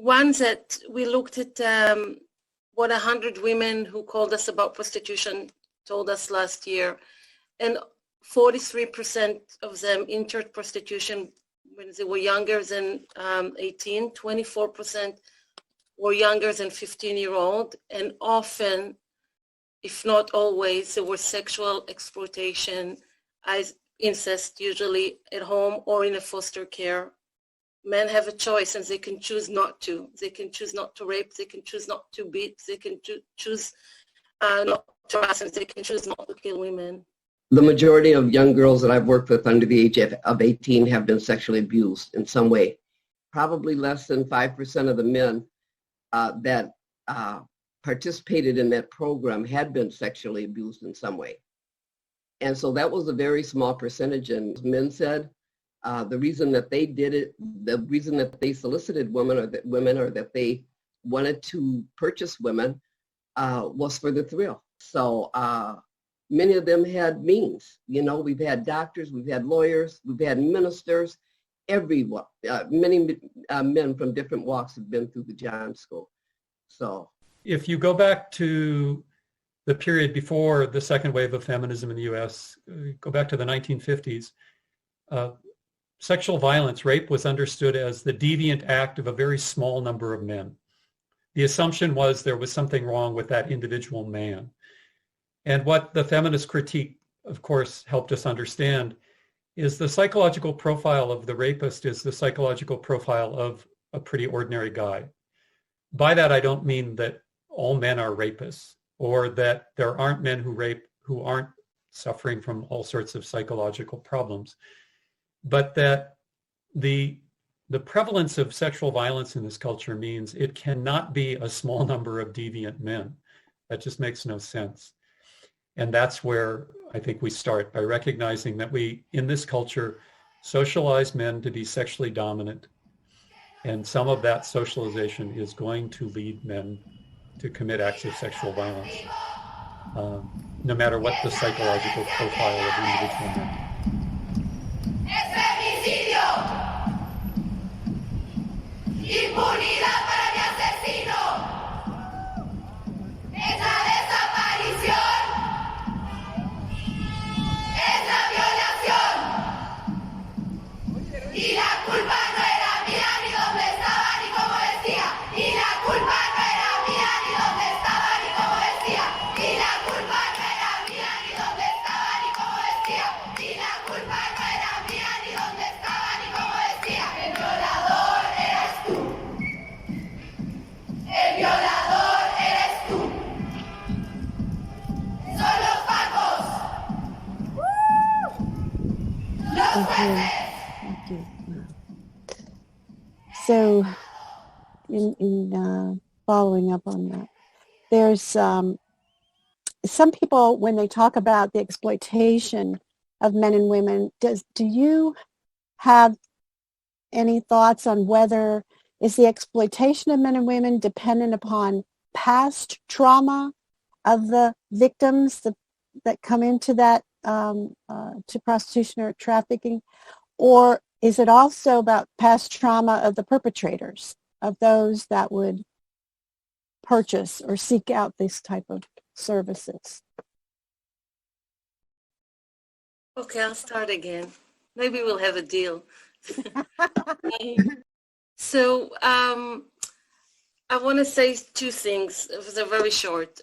One that we looked at what 100 women who called us about prostitution told us last year, and 43% of them entered prostitution when they were younger than 18, 24% were younger than 15-year-old, and often, if not always, there was sexual exploitation, as incest, usually at home or in a foster care. Men have a choice, and they can choose not to. They can choose not to rape. They can choose not to beat. They can choose not to harass, and they can choose not to kill women. The majority of young girls that I've worked with under the age of 18 have been sexually abused in some way. Probably less than 5% of the men that participated in that program had been sexually abused in some way. And so that was a very small percentage. And men said the reason that they did it, the reason that they solicited women or that they wanted to purchase women was for the thrill. So many of them had means. You know, we've had doctors, we've had lawyers, we've had ministers, everyone. Many men from different walks have been through the John School. So if you go back to the period before the second wave of feminism in the U.S., go back to the 1950s, sexual violence, rape, was understood as the deviant act of a very small number of men. The assumption was there was something wrong with that individual man. And what the feminist critique, of course, helped us understand is the psychological profile of the rapist is the psychological profile of a pretty ordinary guy. By that, I don't mean that all men are rapists or that there aren't men who rape who aren't suffering from all sorts of psychological problems, but that the prevalence of sexual violence in this culture means it cannot be a small number of deviant men. That just makes no sense. And that's where I think we start, by recognizing that we, in this culture, socialize men to be sexually dominant. And some of that socialization is going to lead men to commit acts of sexual violence, no matter what the psychological profile of the individual men. Impunidad para mi asesino. Es la desaparición. Es la violación. Y la culpa no era mía, ni dónde estaba, ni cómo decía. Y la culpa no era mía, ni dónde estaba, ni cómo decía. Y la culpa no era mía, ni dónde estaba, ni cómo decía. Y la culpa no era mía, ni dónde estaba, ni cómo decía. El violador eres tú. El violador eres tú. Son los pacos. Los jueces. Thank you. So, in following up on that, there's some people, when they talk about the exploitation of men and women, do you have any thoughts on whether is the exploitation of men and women dependent upon past trauma of the victims that come into that to prostitution or trafficking, or is it also about past trauma of the perpetrators, of those that would purchase or seek out this type of services? Okay, I'll start again. Maybe we'll have a deal. So I want to say two things. They're very short.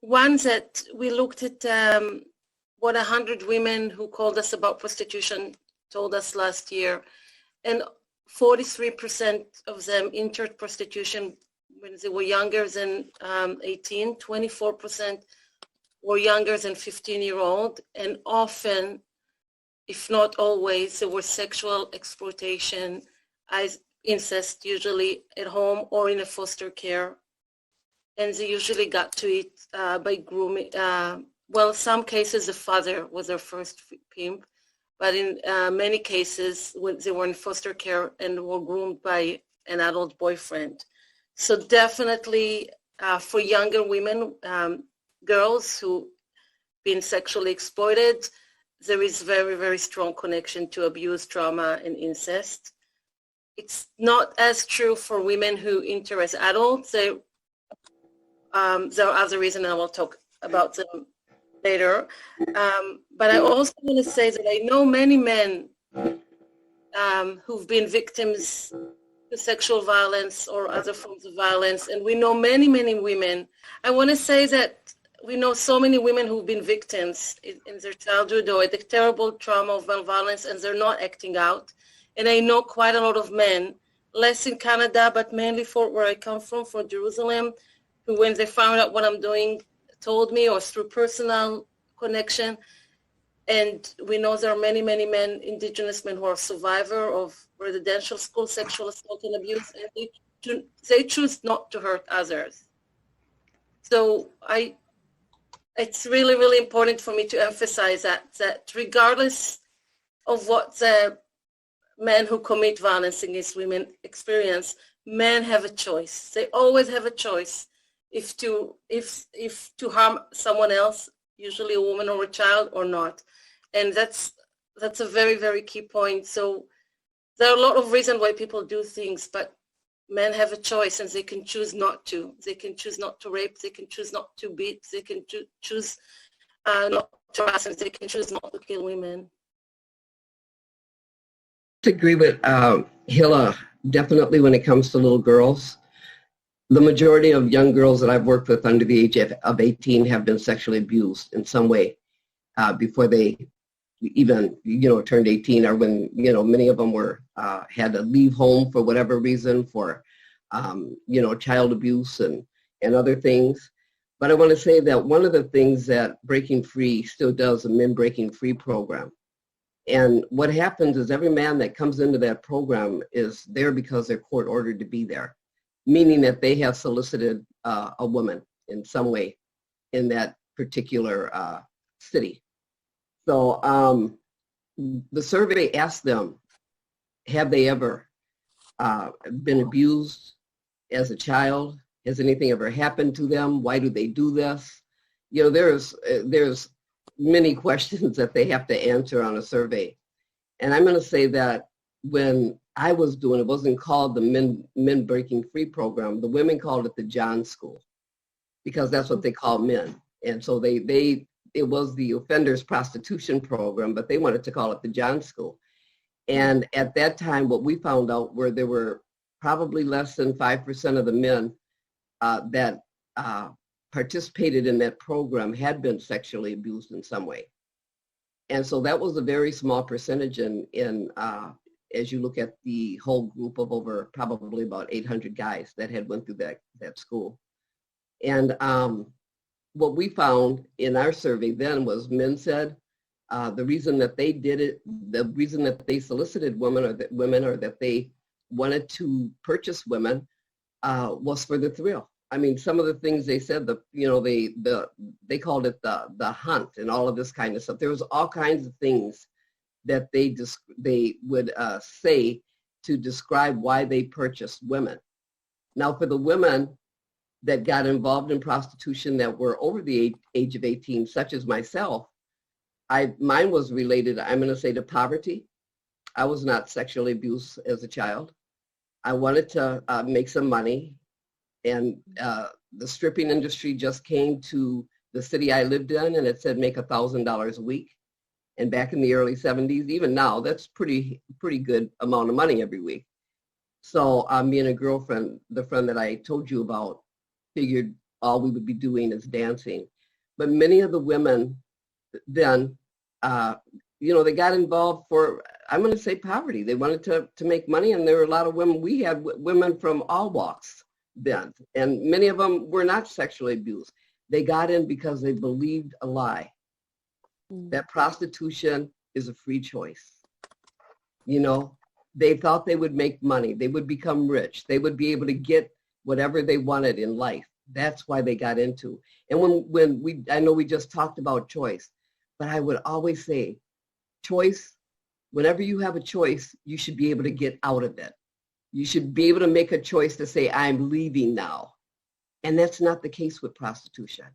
One, that we looked at what 100 women who called us about prostitution told us last year, and 43% of them entered prostitution when they were younger than 18, 24% were younger than 15-year-old, and often, if not always, there was sexual exploitation, as incest, usually at home or in a foster care, and they usually got to it by grooming. Well, some cases the father was their first pimp, but in many cases when they were in foster care and were groomed by an adult boyfriend. So definitely for younger women, girls who been sexually exploited, there is very, very strong connection to abuse, trauma, and incest. it's not as true for women who enter as adults. There are other reasons, I will talk about them later. But I also want to say that I know many men who've been victims to sexual violence or other forms of violence, and we know many, many women. I want to say that we know so many women who've been victims in their childhood or the terrible trauma of violence, and they're not acting out. And I know quite a lot of men, less in Canada, but mainly for where I come from Jerusalem, who when they found out what I'm doing, told me, or through personal connection. And we know there are many, many men, indigenous men, who are survivors of residential school sexual assault and abuse, and they choose not to hurt others. So it's really, really important for me to emphasize that regardless of what the men who commit violence against women experience, men have a choice. They always have a choice if to harm someone else, usually a woman or a child, or not. And that's a very, very key point. So there are a lot of reasons why people do things, but men have a choice, and they can choose not to. They can choose not to rape. They can choose not to beat. They can choose not to harass, and they can choose not to kill women. I agree with Hilla, definitely when it comes to little girls. The majority of young girls that I've worked with under the age of 18 have been sexually abused in some way before they even, turned 18, or when, many of them were, had to leave home for whatever reason, for, child abuse and other things. But I want to say that one of the things that Breaking Free still does, the Men Breaking Free program. And what happens is every man that comes into that program is there because they're court ordered to be there, meaning that they have solicited a woman in some way in that particular city. So the survey asked them, have they ever been abused as a child? Has anything ever happened to them? Why do they do this? There's many questions that they have to answer on a survey. And I'm going to say that when I was doing it, wasn't called the Men Breaking Free program. The women called it the John School, because that's what they call men. And so it was the offenders prostitution program, but they wanted to call it the John School. And at that time, what we found out were there were probably less than 5% of the men that participated in that program had been sexually abused in some way. And so that was a very small percentage in as you look at the whole group of over probably about 800 guys that had went through that school. And what we found in our survey then was men said the reason that they did it, the reason that they solicited women or that they wanted to purchase women was for the thrill. I mean, some of the things they said, they called it the hunt and all of this kind of stuff. There was all kinds of things that they would say to describe why they purchased women. Now, for the women that got involved in prostitution that were over the age of 18, such as myself, mine was related, I'm going to say, to poverty. I was not sexually abused as a child. I wanted to make some money. And the stripping industry just came to the city I lived in, and it said make $1,000 a week. And back in the early 70s, even now, that's pretty good amount of money every week. So me and a girlfriend, the friend that I told you about, figured all we would be doing is dancing. But many of the women then, they got involved for, I'm going to say, poverty. They wanted to make money, and there were a lot of women. We had women from all walks then, and many of them were not sexually abused. They got in because they believed a lie, that prostitution is a free choice. They thought they would make money. They would become rich. They would be able to get whatever they wanted in life. That's why they got into. And I know we just talked about choice, but I would always say choice, whenever you have a choice, you should be able to get out of it. You should be able to make a choice to say, I'm leaving now. And that's not the case with prostitution.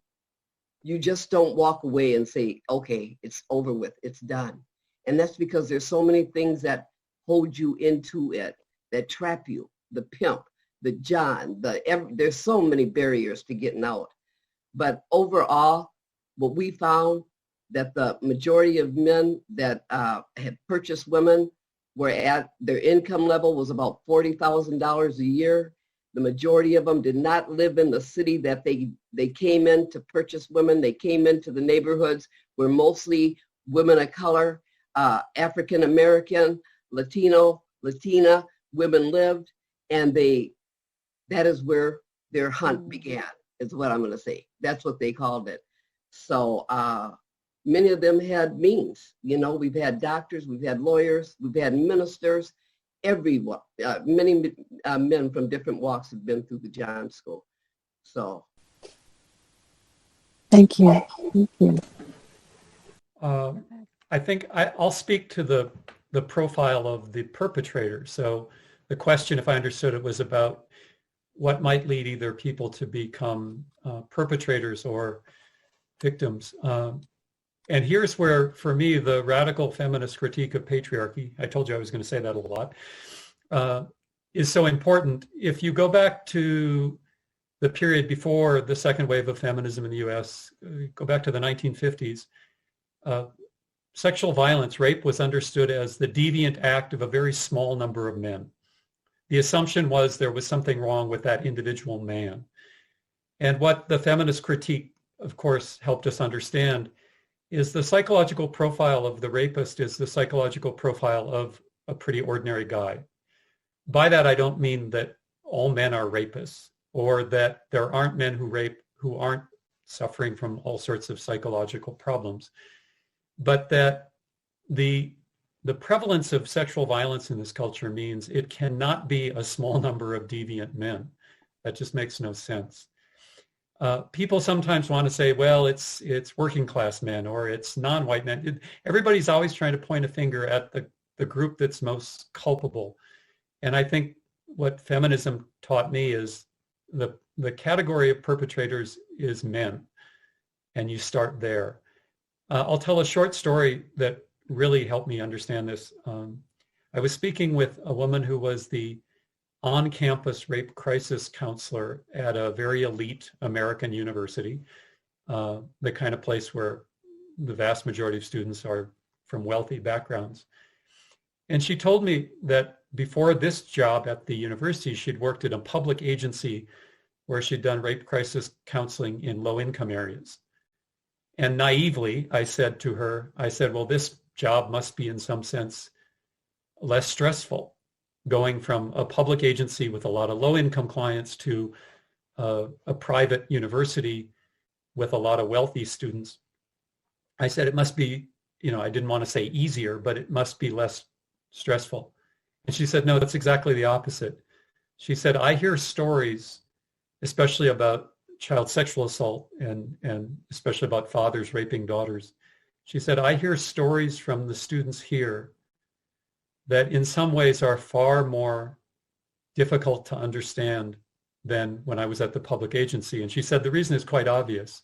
You just don't walk away and say, okay, it's over with, it's done. And that's because there's so many things that hold you into it that trap you, the pimp, the John, there's so many barriers to getting out. But overall, what we found that the majority of men that had purchased women were at their income level was about $40,000 a year. The majority of them did not live in the city that they came in to purchase women. They came into the neighborhoods where mostly women of color, African American, Latino, Latina women lived, and that is where their hunt began, is what I'm going to say. That's what they called it. So many of them had means. You know, we've had doctors, we've had lawyers, we've had ministers, everyone. Many men from different walks have been through the John School. So. Thank you. Thank you. I think I'll speak to the profile of the perpetrator. So the question, if I understood it, was about what might lead either people to become perpetrators or victims. And here's where, for me, the radical feminist critique of patriarchy, I told you I was going to say that a lot, is so important. If you go back to the period before the second wave of feminism in the US, go back to the 1950s, sexual violence, rape, was understood as the deviant act of a very small number of men. The assumption was there was something wrong with that individual man. And what the feminist critique, of course, helped us understand is the psychological profile of the rapist is the psychological profile of a pretty ordinary guy. By that, I don't mean that all men are rapists or that there aren't men who rape who aren't suffering from all sorts of psychological problems, but that the prevalence of sexual violence in this culture means it cannot be a small number of deviant men. That just makes no sense. People sometimes want to say, well, it's working class men or it's non-white men. Everybody's always trying to point a finger at the group that's most culpable. And I think what feminism taught me is the category of perpetrators is men, and you start there. I'll tell a short story that really helped me understand this. I was speaking with a woman who was the on-campus rape crisis counselor at a very elite American university, the kind of place where the vast majority of students are from wealthy backgrounds. And she told me that before this job at the university, she'd worked at a public agency where she'd done rape crisis counseling in low-income areas. And naively, I said to her, well, this job must be in some sense less stressful, going from a public agency with a lot of low-income clients to a private university with a lot of wealthy students. I said it must be, I didn't want to say easier, but it must be less stressful. And she said, no, that's exactly the opposite. She said, I hear stories, especially about child sexual assault and especially about fathers raping daughters. She said, I hear stories from the students here that in some ways are far more difficult to understand than when I was at the public agency. And she said, the reason is quite obvious.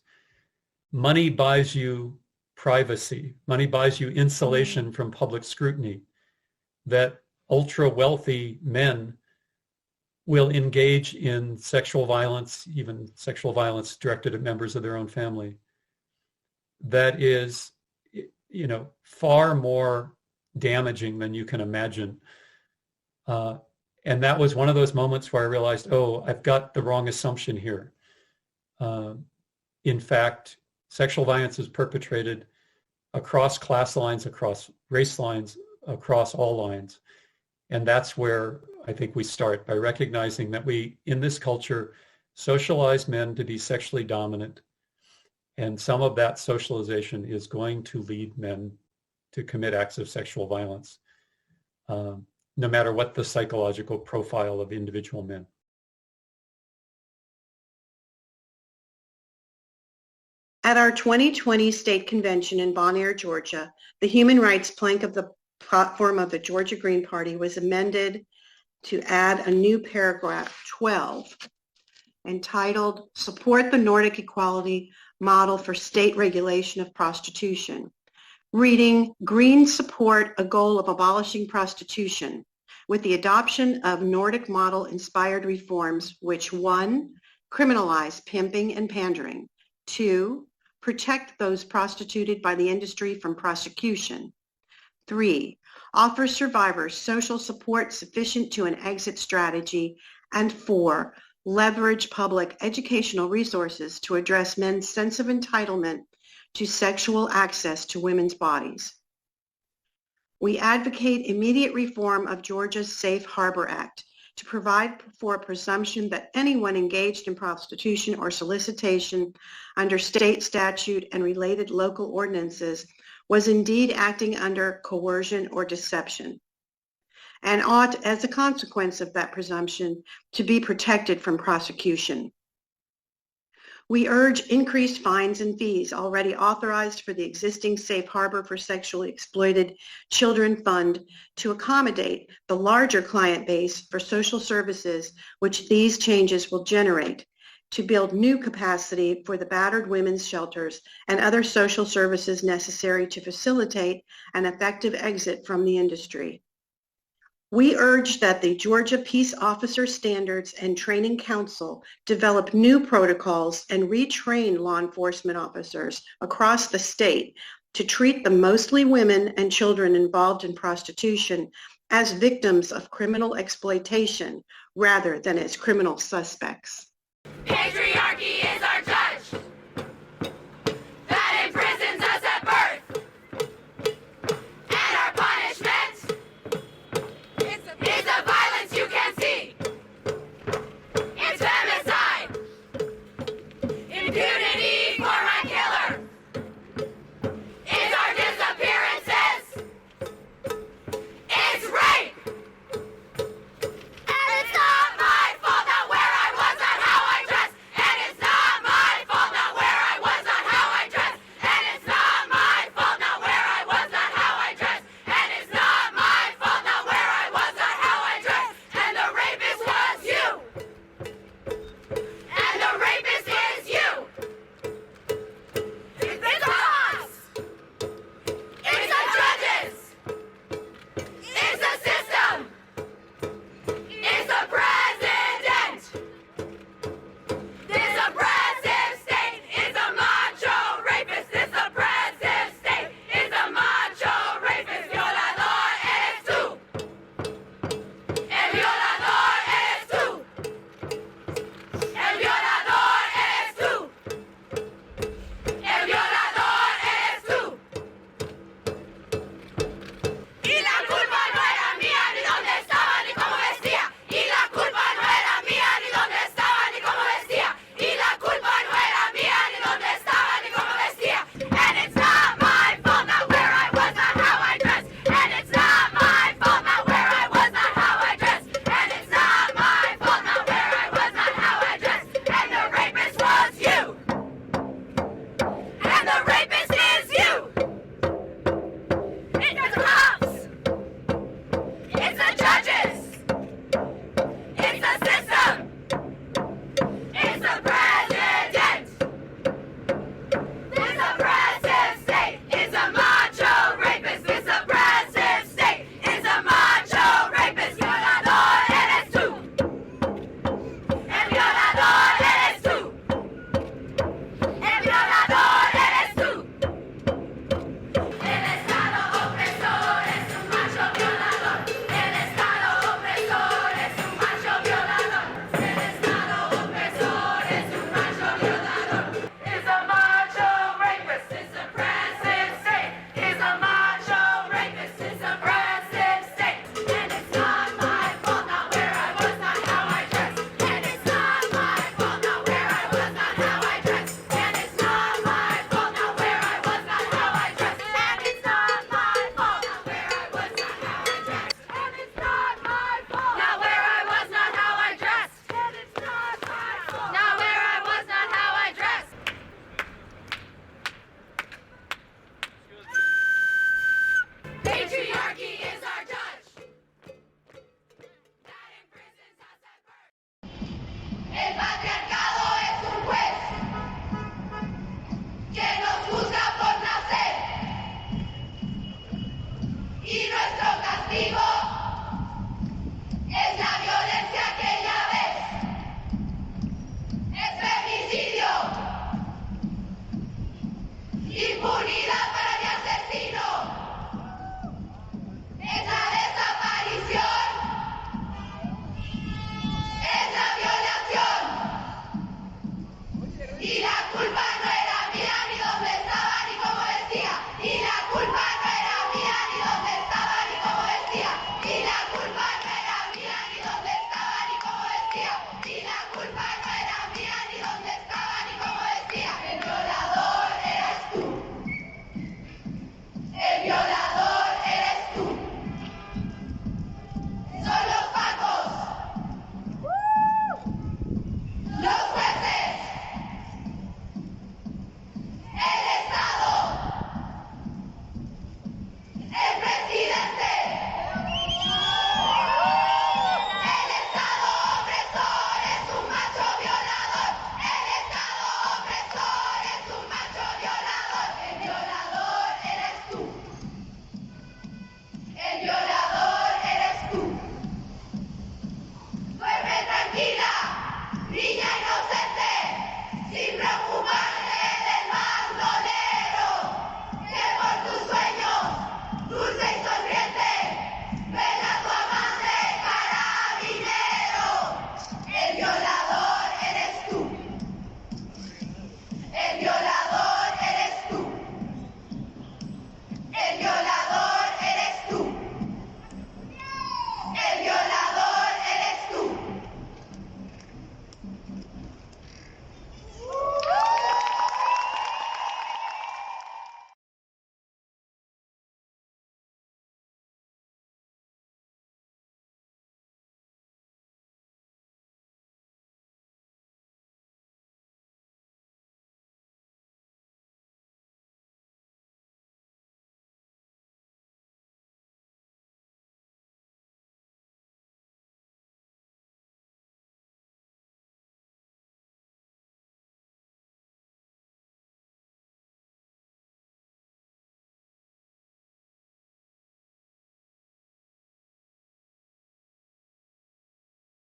Money buys you privacy. Money buys you insulation from public scrutiny. That ultra wealthy men will engage in sexual violence, even sexual violence directed at members of their own family. That is, far more damaging than you can imagine. And that was one of those moments where I realized, oh, I've got the wrong assumption here. In fact, sexual violence is perpetrated across class lines, across race lines, across all lines. And that's where I think we start, by recognizing that we, in this culture, socialize men to be sexually dominant. And some of that socialization is going to lead men to commit acts of sexual violence, no matter what the psychological profile of individual men. At our 2020 state convention in Bon Air, Georgia, the human rights plank of the platform of the Georgia Green Party was amended to add a new paragraph 12 entitled, Support the Nordic Equality Model for State Regulation of Prostitution. Reading, Greens support a goal of abolishing prostitution. with the adoption of Nordic model-inspired reforms which 1. Criminalize pimping and pandering. 2. Protect those prostituted by the industry from prosecution. 3. Offer survivors social support sufficient to an exit strategy. And 4. Leverage public educational resources to address men's sense of entitlement to sexual access to women's bodies. We advocate immediate reform of Georgia's Safe Harbor Act to provide for a presumption that anyone engaged in prostitution or solicitation under state statute and related local ordinances was indeed acting under coercion or deception, and ought, as a consequence of that presumption, to be protected from prosecution. We urge increased fines and fees already authorized for the existing Safe Harbor for Sexually Exploited Children Fund to accommodate the larger client base for social services which these changes will generate, to build new capacity for the battered women's shelters and other social services necessary to facilitate an effective exit from the industry. We urge that the Georgia Peace Officer Standards and Training Council develop new protocols and retrain law enforcement officers across the state to treat the mostly women and children involved in prostitution as victims of criminal exploitation rather than as criminal suspects. Patriarchy is